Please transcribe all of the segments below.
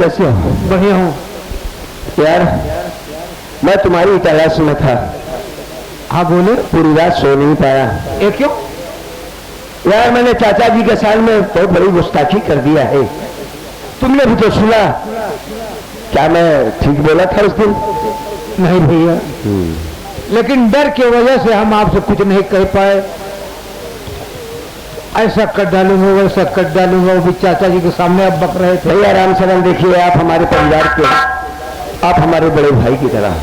कैसे हो? बढ़िया हूँ यार मैं तुम्हारी तलाश में था। हाँ बोले। पूरी रात सो नहीं पाया। ये क्यों? यार मैंने चाचा जी के साल में बहुत बड़ी गुस्ताखी कर दिया है। तुमने भी तो सुना। क्या मैं ठीक बोला था उस दिन? नहीं भैया, लेकिन डर की वजह से हम आपसे कुछ नहीं कह पाए। ऐसा कर डालूंगा वैसा कर डालूंगा, वो भी चाचा जी के सामने आप बक रहे थे। भैया राम शरण, देखिए आप हमारे परिवार के, आप हमारे बड़े भाई की तरह।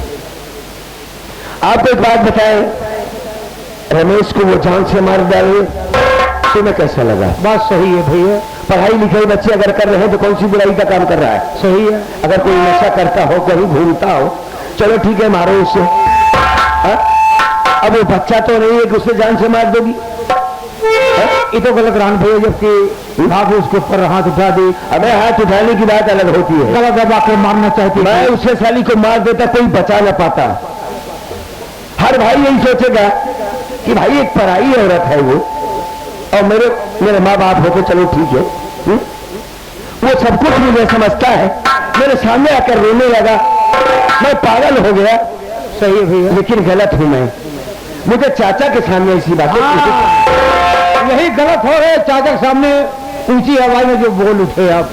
आपको एक बात बताएं, रमेश को वो जान से मार डाले, तुम्हें कैसा लगा? बात सही है भैया। पढ़ाई लिखाई बच्चे अगर कर रहे हैं तो कौन सी बुराई का काम कर रहा है? सही है। अगर कोई नशा करता हो, कहीं घूमता हो, चलो ठीक है मारो उससे। अब वो बच्चा तो नहीं है कि उसे जान से मार दोगी। ये तो गलत रान भैया, जबकि आप उसके ऊपर हाथ उठा दी। अबे हाथ उठाने की बात अलग होती है। गलत दबा के मारना चाहती मैं उसे साली को मार देता, कोई बचा ना पाता। हर भाई यही सोचेगा कि भाई एक पराई औरत है वो, और मेरे माँ बाप हो तो चलो ठीक है। वो सब कुछ मुझे समझता है, मेरे सामने आकर रोने लगा, मैं पागल हो गया। सही है भैया, लेकिन गलत हूं मैं। मुझे चाचा के सामने ऐसी बातें यही गलत हो रहे। चाचा के सामने ऊंची आवाज में जो बोल उठे आप।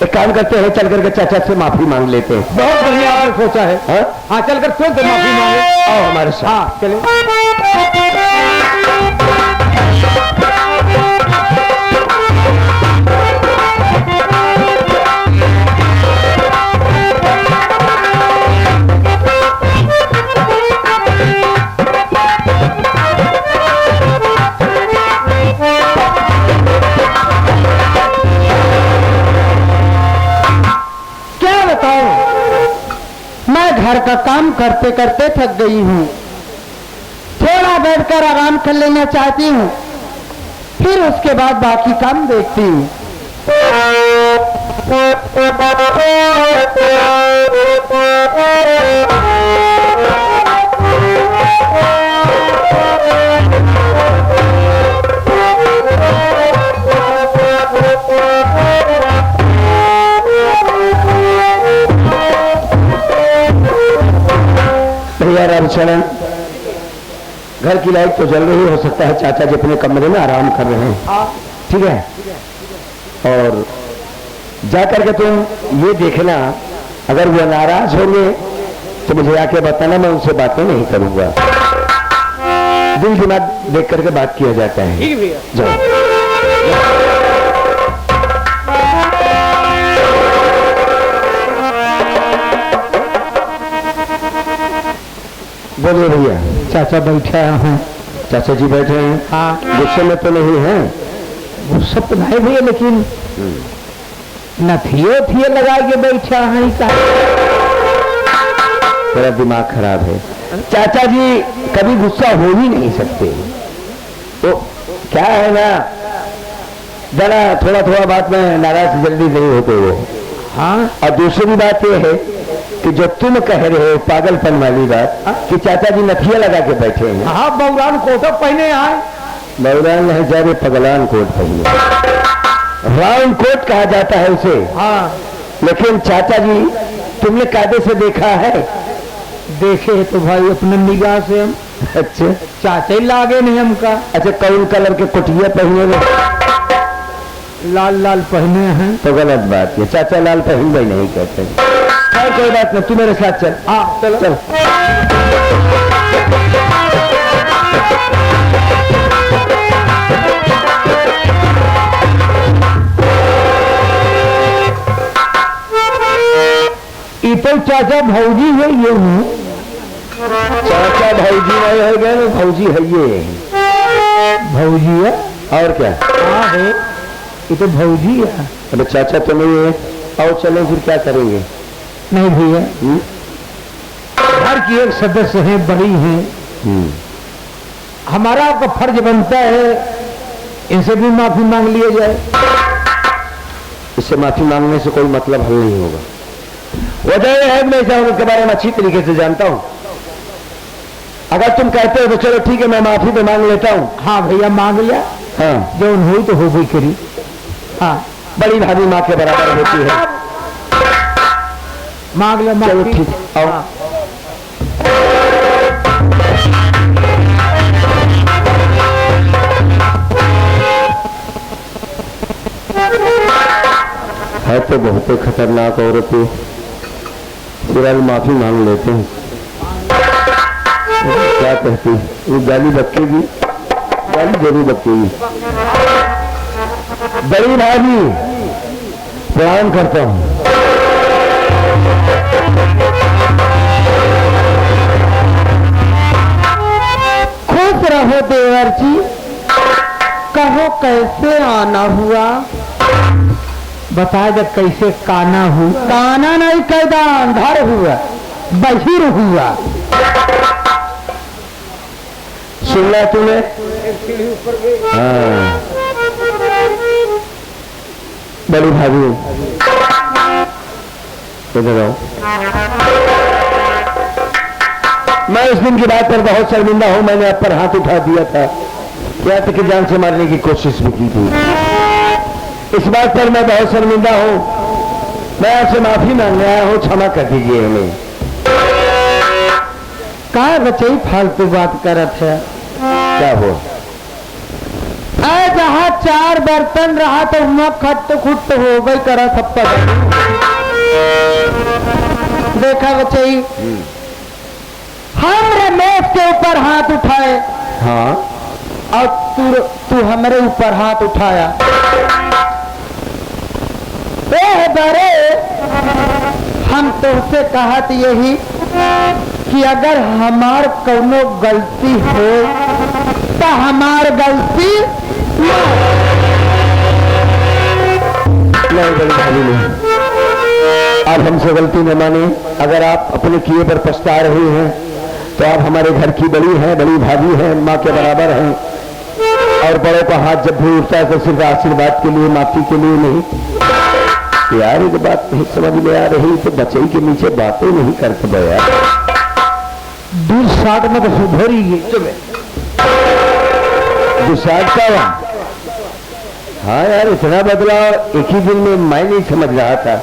एक काम करते हैं, चल करके चाचा से माफी मांग लेते हैं। बहुत बढ़िया आपने सोचा है। हाँ चल कर तुरंत माफी मांगे। आओ हमारे साथ। हाँ चले। घर का काम करते करते थक गई हूँ, थोड़ा बैठकर आराम कर लेना चाहती हूँ, फिर उसके बाद बाकी काम देखती हूँ। रामचरण, घर की लाइट तो जल रही, हो सकता है चाचा जी अपने कमरे में आराम कर रहे हैं। ठीक है, और जाकर के तुम ये देखना, अगर वो नाराज होंगे तो मुझे आके बताना, मैं उनसे बातें नहीं करूंगा। दिल दिमाग देख करके बात किया जाता है। ठीक है भैया, जाओ। बोलिए भैया। चाचा बैठे हैं। चाचा जी बैठे हैं। हाँ। गुस्से में तो नहीं है? गुस्सा तो नहीं भैया, लेकिन नथिये थिये लगा के बैठा है। मेरा दिमाग खराब है। चाचा जी कभी गुस्सा हो ही नहीं सकते। तो क्या है ना, जरा थोड़ा थोड़ा बात में नाराज जल्दी नहीं होते वो। हाँ। और दूसरी बात यह है कि जो तुम कह रहे हो पागलपन वाली बात, कि चाचा जी नथिया लगा के बैठे हैं। हाँ, बौरान कोट पहने आए। बौरान नहीं जा रहे, पगलान कोट पहने, राउंड कोट कहा जाता है उसे। हाँ। लेकिन चाचा जी तुमने कायदे से देखा है? देखे तो भाई अपने निगाह से हम। अच्छा, चाचा ही लागे नहीं हमका। अच्छा, कौन कलर के कुटिया पहने हुए? लाल लाल पहने हैं। तो गलत बात है, चाचा लाल पहन भाई नहीं कहते। कोई बात नहीं, तू मेरे साथ चल। हाँ चलो चल। ये तो चाचा भौजी है ये हूँ। चाचा भौजी नहीं है गए ना, भौजी है ये। भौजी है और क्या? हाँ है, ये तो भौजी है। अरे चाचा तो नहीं है। आओ चलो, फिर क्या करेंगे? नहीं भैया, घर की एक सदस्य है, बड़ी हैं। हमारा आपका फर्ज बनता है इनसे भी माफी मांग लिया जाए। इससे माफी मांगने से कोई मतलब हल नहीं होगा। वजह है मैं उनके बारे में अच्छी तरीके से जानता हूं। अगर तुम कहते हो तो चलो ठीक है, मैं माफी तो मांग लेता हूं। हाँ भैया मांग लिया। हाँ, जो हुई तो हो गई करी। हाँ बड़ी भाभी माँ के बराबर होती है। मांग लो चलो माफी। ठीक, आओ। है तो बहुत ही खतरनाक औरत है, फिलहाल माफी मांग लेते हैं। क्या कहती, वो गाली बकेगी, गाली जरूर बकेगी। बड़ी भाभी प्रणाम करता हूँ। खुश रहो देवर जी, कहो कैसे आना हुआ? बता जब कैसे काना हूँ। काना नहीं कैदा, अंधार हुआ, बहिर हुआ। सुनना तूने? हाँ, बड़ी भाभी इधर आओ। मैं उस दिन की बात पर बहुत शर्मिंदा हूं। मैंने आप पर हाथ उठा दिया था, यहाँ तक कि जान से मारने की कोशिश भी की थी। इस बात पर मैं बहुत शर्मिंदा हूं। मैं आपसे माफी मांगने आया हूं, क्षमा कर दीजिए हमें। कहा बच्चे फालतू बात करत है? क्या हो? जहाँ 4 बर्तन रहा तो वहाँ खट खुट हो गई करा थप्पड़। देखा बच्चे, हम रमेश के ऊपर हाथ उठाए। हाँ, और तू हमारे ऊपर हाथ उठाया। बड़े हम तुमसे कहत यही कि अगर हमार कोनो गलती हो तो हमार गलती नहीं, बड़ी भाभी नहीं, आप हमसे गलती न माने। अगर आप अपने किए पर पछता रही हैं तो आप हमारे घर की बड़ी हैं, बड़ी भाभी हैं, माँ के बराबर हैं। और बड़ों का हाथ जब भी उठता है तो सिर्फ आशीर्वाद के लिए, माफी के लिए नहीं। यार एक बात नहीं समझ में आ रही तो बचई के नीचे बातें नहीं करते यार। दूर साठ में तो सुधरी दुसाद का वहाँ। हाँ यार, इतना बदलाव एक ही दिन में मैं नहीं समझ रहा था।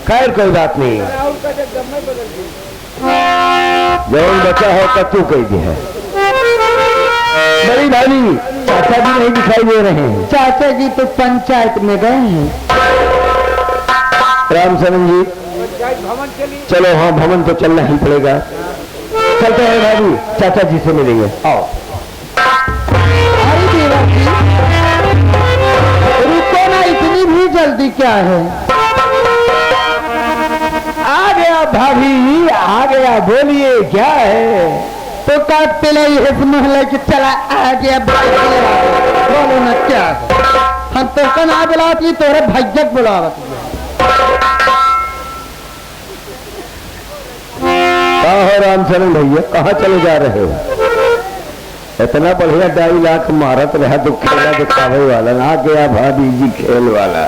खैर कोई बात नहीं, जौन बचा हो कतू कह दी है। बड़ी भाभी, चाचा जी नहीं दिखाई दे रहे हैं। चाचा जी तो पंचायत में गए हैं। राम शरण जी, चलो हाँ, भवन तो चलना ही पड़ेगा। चलते हैं भाभी, चाचा जी से मिलेंगे। आओ। अरे देवर जी, रुको ना, इतनी भी जल्दी क्या है? आ गया भाभी, आ गया, बोलिए क्या है? तो काटते ले इस मोहल्ले की चला आ गया। बोलो ना क्या है? हम तो ना बुलाती, तोरे भज्जक बुलावत। कहाँ हो रामचरण भैया, कहाँ चले जा रहे हो? इतना बढ़िया 2.5 लाख मारत रहा तो खेला दिखावे वाला ना गया भाभी जी, खेल वाला।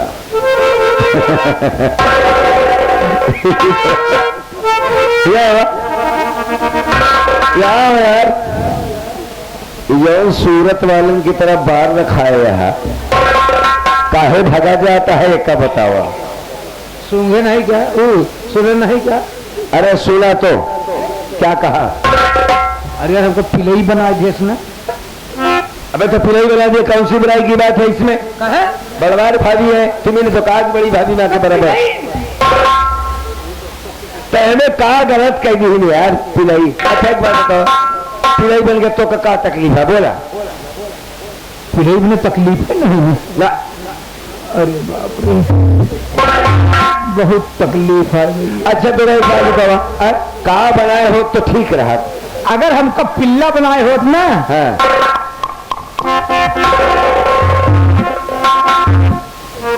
यार ये सूरत वालन की तरफ बाहर रखाए यहाँ काहे भगा जाता है, एक का बतावा। सुनगे नहीं क्या? सुने नहीं क्या? अरे सुना तो क्या कहा? अरे यार हमको पिलई बना दिया इसने। अबे तो पिलई बना दिया, कौन सी बुराई की बात है इसमें? कहे बड़वार भाभी है, तुम्हें तो कहा बड़ी भाभी ना के बराबर। तो हमें कहा गलत कह दी यार पिलई। अच्छा एक बात बताओ, पिलई बन गया तो क्या तकलीफ है? बोला पिलई में तकलीफ है नहीं ना? अरे बाप रे, बहुत तकलीफ है। अच्छा तो एक बात बताओ, कहा बनाए हो तो ठीक रहा। अगर हमको पिल्ला बनाए होत ना, हाँ,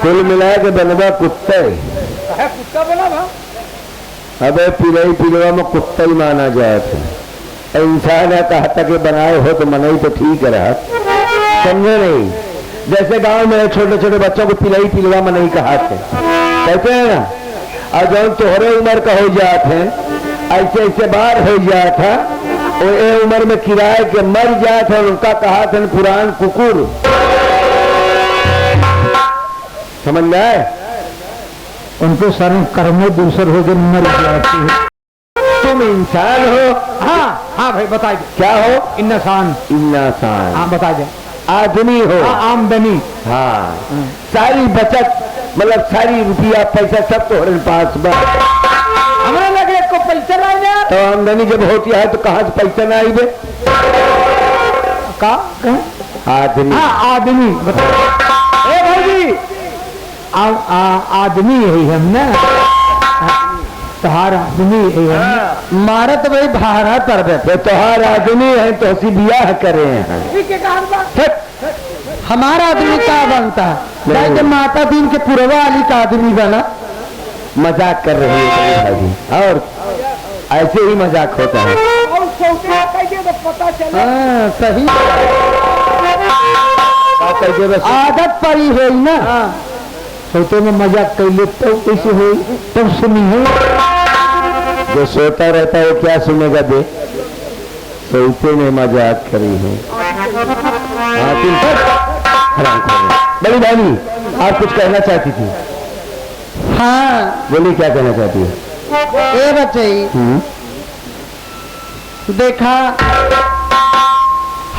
कुल मिला के बनवा कुत्ते। कुत्ता बना भा? अबे पिलई पिलवा में कुत्ता ही माना जाए थे। इंसान ने कहा था कि बनाए हो तो मनाई तो ठीक रहा, समझे नहीं? जैसे गांव में छोटे छोटे बच्चों को पिलई पिलवा में नहीं कहा थे, कहते हैं ना। और जब तोहरे उम्र का हो जाते हैं, ऐसे ऐसे बार हो जाता था, और ये उम्र में किराए के मर जाते, उनका कहा था पुरान कुकुर। समझ में आए? उनको सारे कर्मों दूसर हो गए, मर जाती है। तुम इंसान हो? हाँ हाँ भाई बताइए। क्या हो? इंसान। इंसान। हाँ बताइए। आदमी हो? आमदनी। हाँ। सारी बचत मतलब सारी रुपया पैसा सब तुम्हारे पास बा। हमारे लगे को पैसा ना जाए तो आमदनी जब होती है तो कहाँ से पैसा ना आई बे? का आदमी। हाँ आदमी। ए भाई आदमी यही हम ना, तोहार आदमी यही हम। मारा तो भाई भाड़ा कर दे। तोहार आदमी है तो हसी बियाह करे हैं। हमारा आदमी क्या बनता है? जब माता दीन के पुरवा वाली का आदमी बना। मजाक कर रही है भाजी, और ऐसे ही मजाक होता है। पता चला। हाँ सही। आदत पड़ी है ना। सोते में मजाक कर लेते हो, कैसे हो तब सुनी है। जो सोता रहता है वो क्या सुनेगा बे? सोते में मजाक करी है। बड़ी भाई आप कुछ कहना चाहती थी? हाँ बोलिए, क्या कहना चाहती है? ये बच्चे देखा,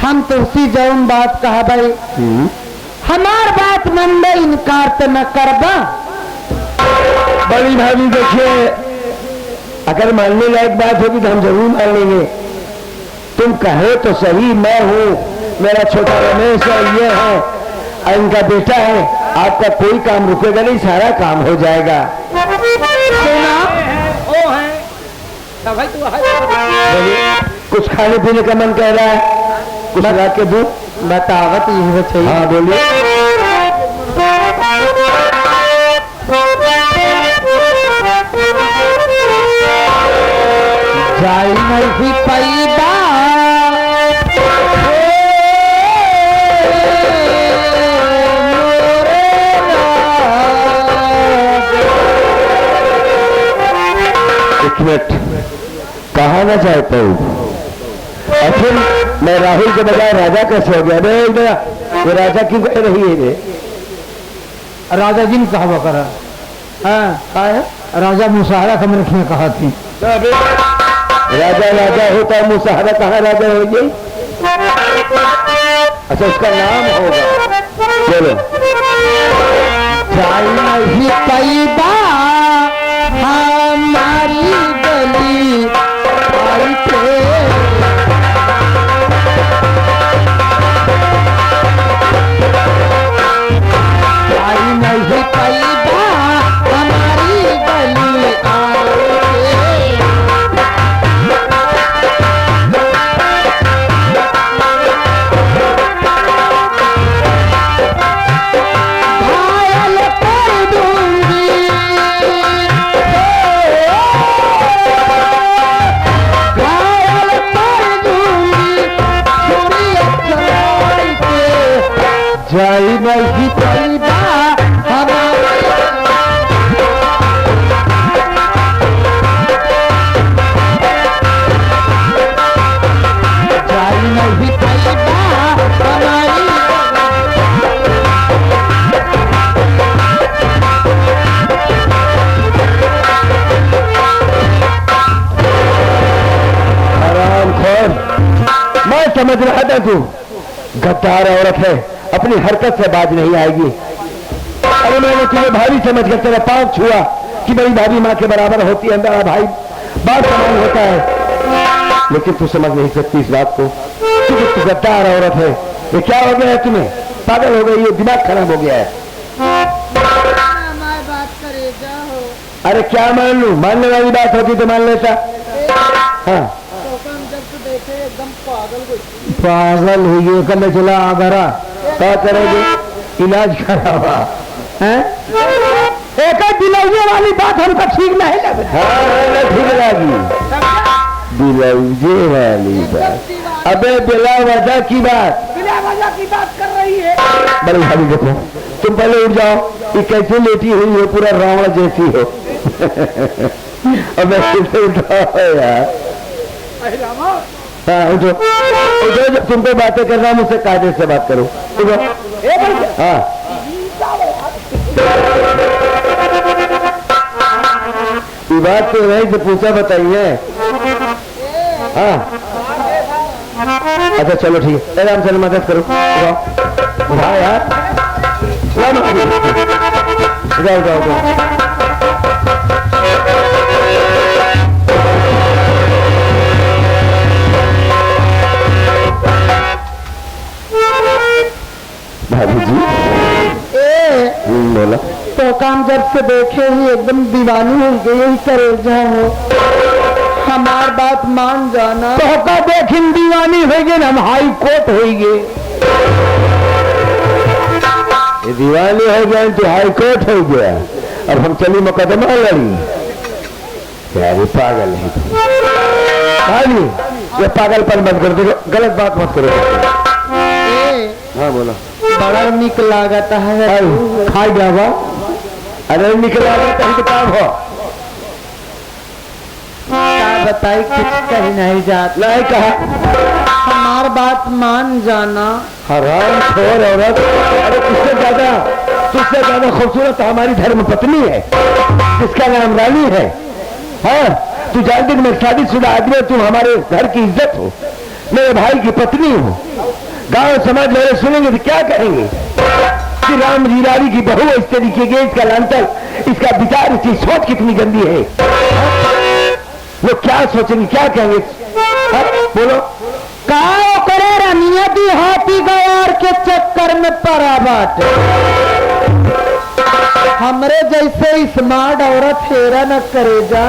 हम तो उसी जौन बात कहा भाई, हमार बात मन में इनकार तो न करबा। बड़ी भाभी देखिए, अगर मानने लायक बात होगी तो हम जरूर मान लेंगे। तुम कहो तो सही, मैं हूँ, मेरा छोटा रमेश है, ये है, इनका बेटा है, आपका कोई काम रुकेगा नहीं, सारा काम हो जाएगा। कुछ खाने पीने का मन कह रहा है, कुछ ला के दूं? बतावत ये चाहिए। हाँ बोलिए। जाई नहीं पैदा एक मिनट, कहा ना चाहता हूँ। और फिर मैं राहुल के बजाय राजा कैसे हो गया? वो राजा क्यों कह रही है रे? राजा जी ने कहा करा। हाँ है राजा मुसाहरा का मनख ने कहा थी। राजा राजा होता है, मुसाहरा कहाँ राजा हो गई? अच्छा उसका नाम होगा। चलो। जाई नहीं पैदा हमारी गली आई थे। जाई नहीं पैदा हमारी गली आई थे। घायल कर दूंगी, घायल कर दूंगी छुरी चलाई के। जाई नहीं पैदा हमारी, जाई नहीं पैदा हमारी। आराम खोर, मैं समझ रहा था तू गद्दार औरत है, अपनी हरकत से बाज नहीं आएगी। अरे मैंने तुझे भाभी समझ कर तेरा पांव छुआ कि बड़ी भाभी माँ के बराबर होती है, मेरा भाई बात समान होता है, लेकिन तू समझ नहीं सकती इस बात को। तू गद्दार औरत है। ये क्या हो गया है तुम्हें? पागल हो गई है, दिमाग खराब हो गया है। हमारी बात करेगा हो। अरे क्या मान लूं? मानने वाली बात होती तो मान लेता। हाँ जब तू देखे एकदम पागल को। पागल हुई कल चला आगरा। क्या करोगे? इलाज करावा है? एक दिलौजे वाली बात हमको ठीक नहीं लग रही। हाँ ठीक लगी, दिलौजे वाली बात। अबे बिला वजह की बात, बिना वजह की बात कर रही है। बड़ी भाभी देखो, तुम पहले उठ जाओ। ये कैसे लेटी हुई है, पूरा रावण जैसी हो। अब मैं फिर से उठाओ यार। हाँ उठो उठो, जब तुमको बातें करना मुझसे कायदे से बात करो। उठो। हाँ ये बात तो नहीं से पूछा बताइए। हाँ अच्छा चलो ठीक है, आराम से मदद करो। हाँ यार जाओ जाओ जाओ। भाभी जी बोला तो काम जब से देखे ही एकदम दीवानी हो गई, करे जाओ हमार बात मान जाना। तो का देखिन दीवानी हो गए, हम हाई कोर्ट हो गए। ये दीवानी हो गया तो हाई कोर्ट हो गया, अब हम चली मुकदमा लड़ी। यार पागल है भाभी, ये पागलपन मत कर दो, गलत बात मत करो। हाँ बोलो। बड़ा निक लागत है खाई जावा। अरे निकला कहीं किताब हो क्या बताई, कुछ कहीं नहीं जात। नहीं कहा, हमार बात मान जाना। हराम खोर औरत। अरे तुझसे ज्यादा खूबसूरत हमारी धर्म पत्नी है जिसका नाम रानी है। हाँ तू जानती मैं शादीशुदा आदमी, तुम हमारे घर की इज्जत हो, मेरे भाई की पत्नी हो। गांव समाज वाले सुनेंगे तो क्या कहेंगे कि राम जी रानी की बहू इस तरीके के, इसका लांछन, इसका विचार, इसकी सोच कितनी गंदी है। वो क्या सोचेंगे, क्या कहेंगे? बोलो। का करे रनिया दी हाथी गवार के चक्कर में पड़ा बात। हमरे जैसे स्मार्ट औरत फेरा न करे जा।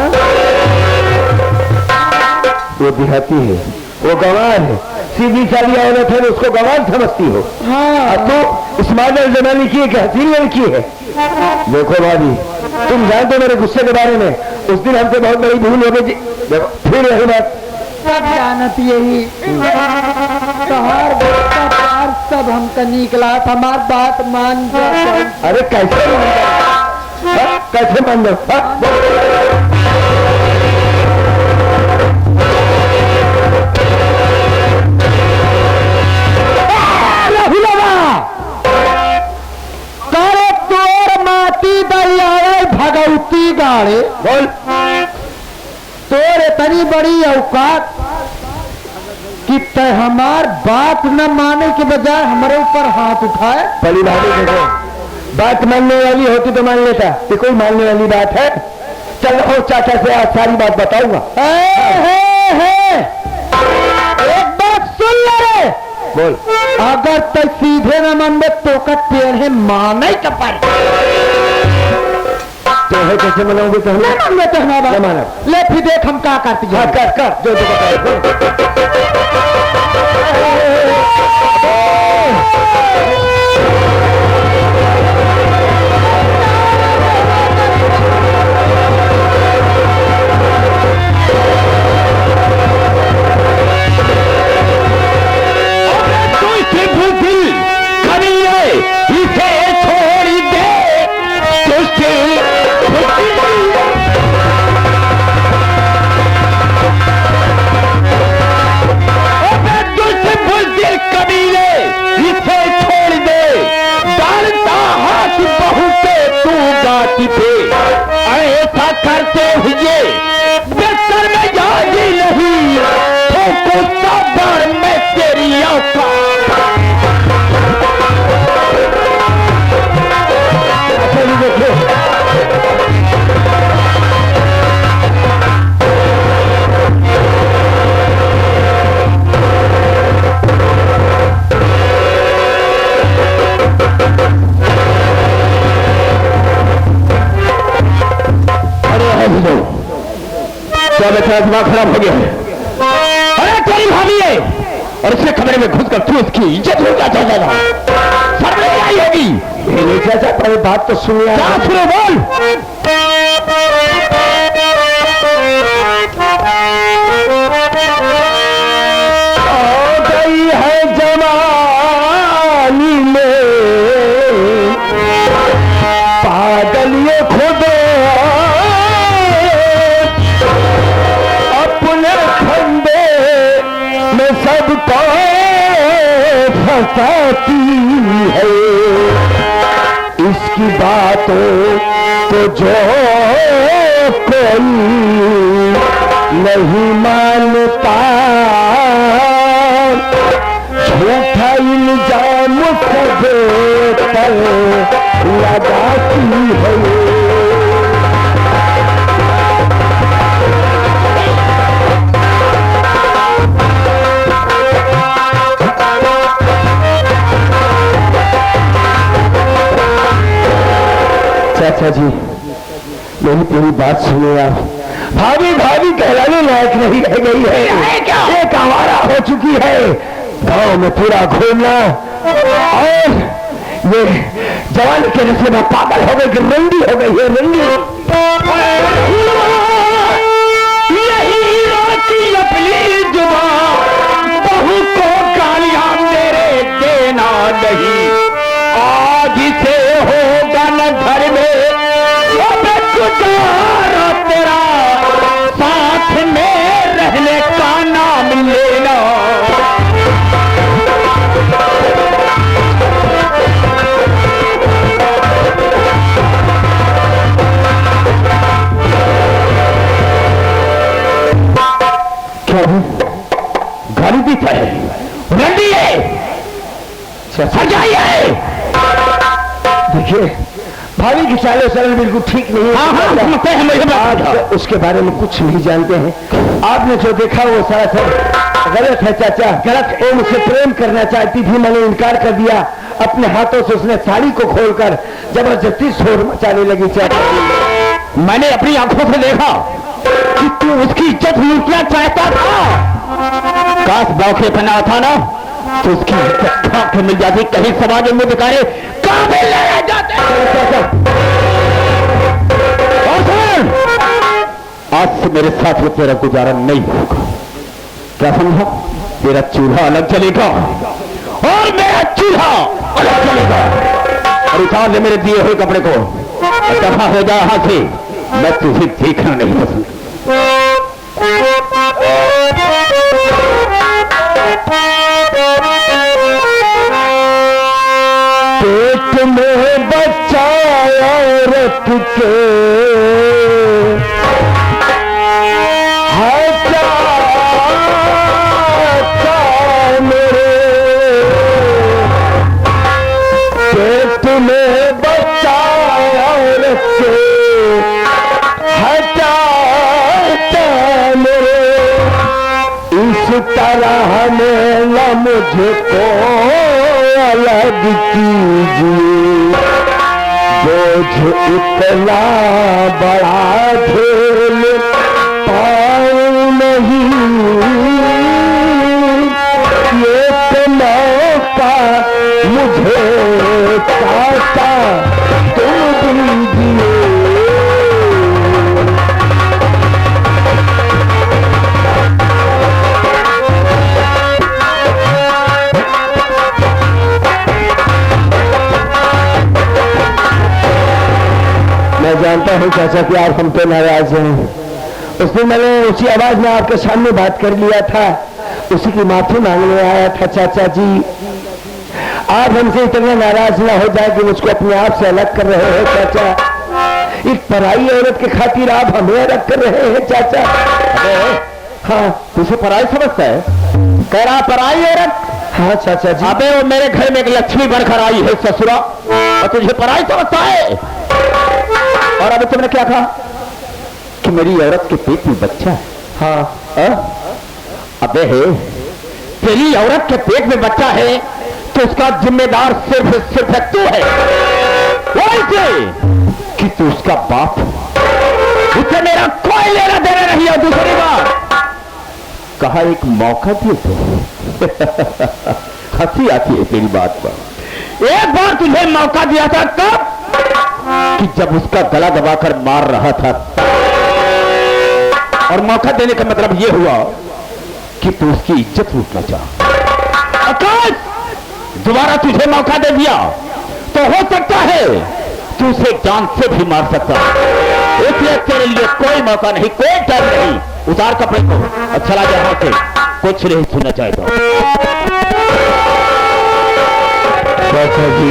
वो देहाती है, वो गंवार है, सीधी सादी औरत है, उसको गंवार समझती हो। हाँ तो स्मार्ट जमाने की है, हसीन लड़की है। देखो भाभी, तुम जानते हो मेरे गुस्से के बारे में, उस दिन हमसे बहुत बड़ी भूल हो गई। देखो फिर यही बात, सब जानत यही तोहार बेटा प्यार सब हमका निकला। हमार बात मान जा। अरे कैसे मान जाओ, कैसे मान जाओ? भगवती गाड़े बोल। तोरे तनी बड़ी औकात कि तय हमार बात न माने के बजाय हमारे ऊपर हाथ उठाए। बड़ी भाभी देखो, बात मानने वाली होती तो मान लेता, ये कोई मानने वाली बात है? चल और चाचा से आज सारी बात बताऊंगा। एक बात सुन ले, बोल। अगर तय सीधे न मन में तो का टेढ़े माने का पर तो है कैसे मनाओगे? तो हम तो हमारा माना ले फिर देख हम क्या करते हैं। कर जो ऐसा करते हुए बेहतर में जागी नहीं तो साबर में तेरी औकात। क्या बेचारा दिमाग खराब हो गया है? अरे तेरी भाभी है और इसके कमरे में घुस कर तू इसकी इज्जत लूटा चल जाएगा, शर्म नहीं आई होगी। चाचा पहले बात तो सुन लिया, क्या सुनो? बोल। हो गई है जवानी में पागल ये खुद सबको फंसाती है, इसकी बात बातों को जो कोई नहीं मानता, झूठा इल्जाम सब पर लगाती है। चाचा जी मेरी पूरी बात सुनिए आप। भाभी भाभी कहलाने लायक नहीं रह गई है, एक आवारा हो चुकी है। गांव में पूरा घूमना और ये जवान के नशे में पागल हो गई कि रंडी हो गई है, रंडी। यही रोटी अपनी जुबान बहू को गालियां मेरे देना नहीं, आज से होगा न घर में गुजारा तेरा, साथ में रहने का नाम लेना। क्या गाली दी है, रंडी है, सजाइए। देखिए भाभी की चालों चलन बिल्कुल ठीक नहीं है। उसके बारे में कुछ नहीं जानते हैं। आपने जो देखा वो सरासर गलत है चाचा, गलत। वो मुझसे प्रेम करना चाहती थी, मैंने इनकार कर दिया। अपने हाथों से उसने साड़ी को खोलकर जबरदस्ती शोर मचाने लगी। चाचा मैंने अपनी आंखों से देखा कि तू उसकी इज्जत लूटना चाहता था। काश बौखे बना था ना तो उसकी इज्जत खा के मिल जाती। कहीं समाज में दिखाए काबिल ले जाते। आज से मेरे साथ में तेरा गुजारा नहीं होगा, क्या समझा? तेरा चूल्हा अलग जलेगा और मेरा चूल्हा अलग जलेगा। और उतार ले मेरे दिए हुए कपड़े को, दफा हो जा यहां से। मैं तुझे देखना नहीं पसंद। पेट में बच्चा औरत के मेरे, पेट में बच्चा औरत के हटाता मेरे। इस तरह में न मुझको अलग कीजिए, बोझ इतना बड़ा झेल पाऊं नहीं। ये मौका मुझे चाहता तुम दीजिए। मैं जानता हूँ चाचा कि आप हम पे नाराज हैं। उसने मैंने उसी आवाज में आपके सामने बात कर लिया था, उसी की माफी मांगने आया था। चाचा जी आप हमसे इतना नाराज ना हो जाए कि मुझको अपने आप से अलग कर रहे हैं। चाचा एक पराई औरत के खातिर आप हमें अलग कर रहे हैं। चाचा हाँ तुझे पराई समझता है? कह रहा पराई औरत? हाँ चाचा जी। अबे वो मेरे घर में एक लक्ष्मी बनकर आई है ससुरा, और तुझे पराई समझता है? और अभी तुमने क्या कहा कि मेरी औरत के पेट में बच्चा है? हाँ अबे है तेरी औरत के पेट में बच्चा है तो उसका जिम्मेदार सिर्फ तू है, कि तू उसका बाप। उससे मेरा कोई लेना देना नहीं है। दूसरी बात कहा एक मौका दिए तो हंसी आती है तेरी बात पर। एक बार तुझे मौका दिया था तब कि जब उसका गला दबाकर मार रहा था, और मौका देने का मतलब यह हुआ कि तू उसकी इज्जत लूटना चाह। आकाश दोबारा तुझे मौका दे दिया तो हो सकता है तू उसे जान से भी मार सकता। इसलिए तेरे लिए कोई मौका नहीं, कोई डर नहीं। उतार कपड़े को और चला जा यहां से, कुछ नहीं सुनना चाहता। जी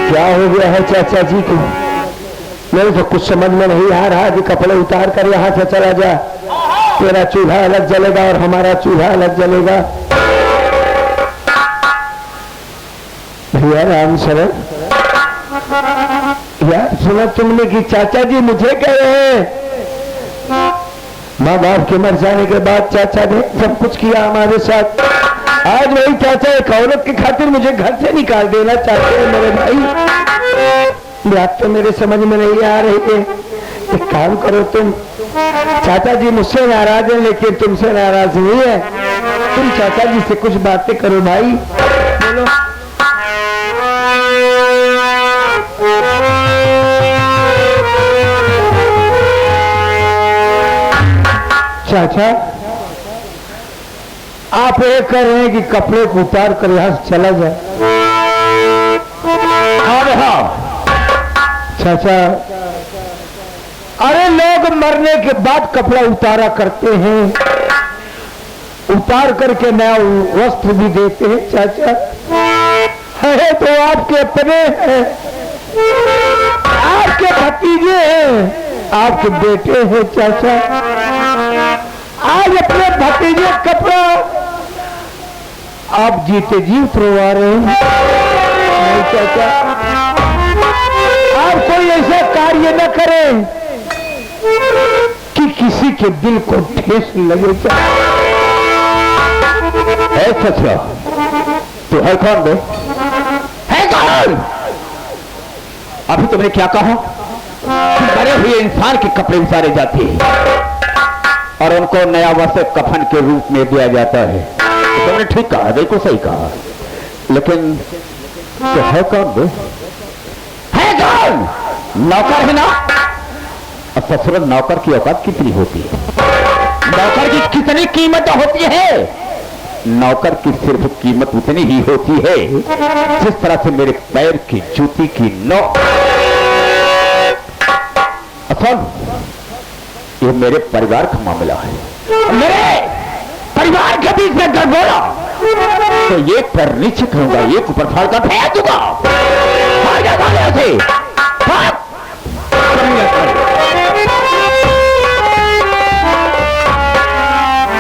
क्या हो गया है चाचा जी को? मेरे तो कुछ समझ में नहीं आ रहा कि कपड़े उतार कर यहाँ से चला जा। तेरा चूल्हा अलग जलेगा और हमारा चूल्हा अलग जलेगा। भैया राम शरण, यार सुना तुमने कि चाचा जी मुझे कह रहे हैं? माँ बाप के मर जाने के बाद चाचा ने सब कुछ किया हमारे साथ। आज वही चाचा एक औरत की खातिर मुझे घर से निकाल देना चाहते हैं मेरे भाई। बात तो मेरे समझ में नहीं आ रही है। एक काम करो तुम, चाचा जी मुझसे नाराज है लेकिन तुमसे नाराज नहीं है। तुम चाचा जी से कुछ बातें करो भाई। बोलो। चाचा, आप ये कह रहे हैं कि कपड़े को उतार कर यहां से चला जाए? हाँ चाचा, अरे लोग मरने के बाद कपड़ा उतारा करते हैं, उतार करके नया वस्त्र भी देते हैं। चाचा है तो आपके अपने हैं, आपके भतीजे हैं, आपके बेटे हैं। चाचा आज अपने भतीजे कपड़ा आप जीते जी उतरवा रहे हैं। नहीं चाचा, आप कोई ऐसा कार्य न करें कि किसी के दिल को ठेस लगे। सच तो है कौन बे? है कौन? अभी तुमने क्या कहा कि मरे हुए इंसान के कपड़े उतारे जाते हैं और उनको नया वस्त्र कफन के रूप में दिया जाता है। तो तुमने ठीक कहा, बिल्कुल सही कहा। लेकिन तो है कौन बे? है कौन? नौकर है ना? ससुर नौकर की औकात कितनी होती है? नौकर की कितनी कीमत होती है? नौकर की सिर्फ कीमत उतनी ही होती है जिस तरह से मेरे पैर की जूती की नोक। असल ये मेरे परिवार का मामला है। मेरे परिवार के बीच में गड़बड़ा तो एक पर नीचे करूंगा, एक ऊपर फाड़ कर फेंक दूंगा।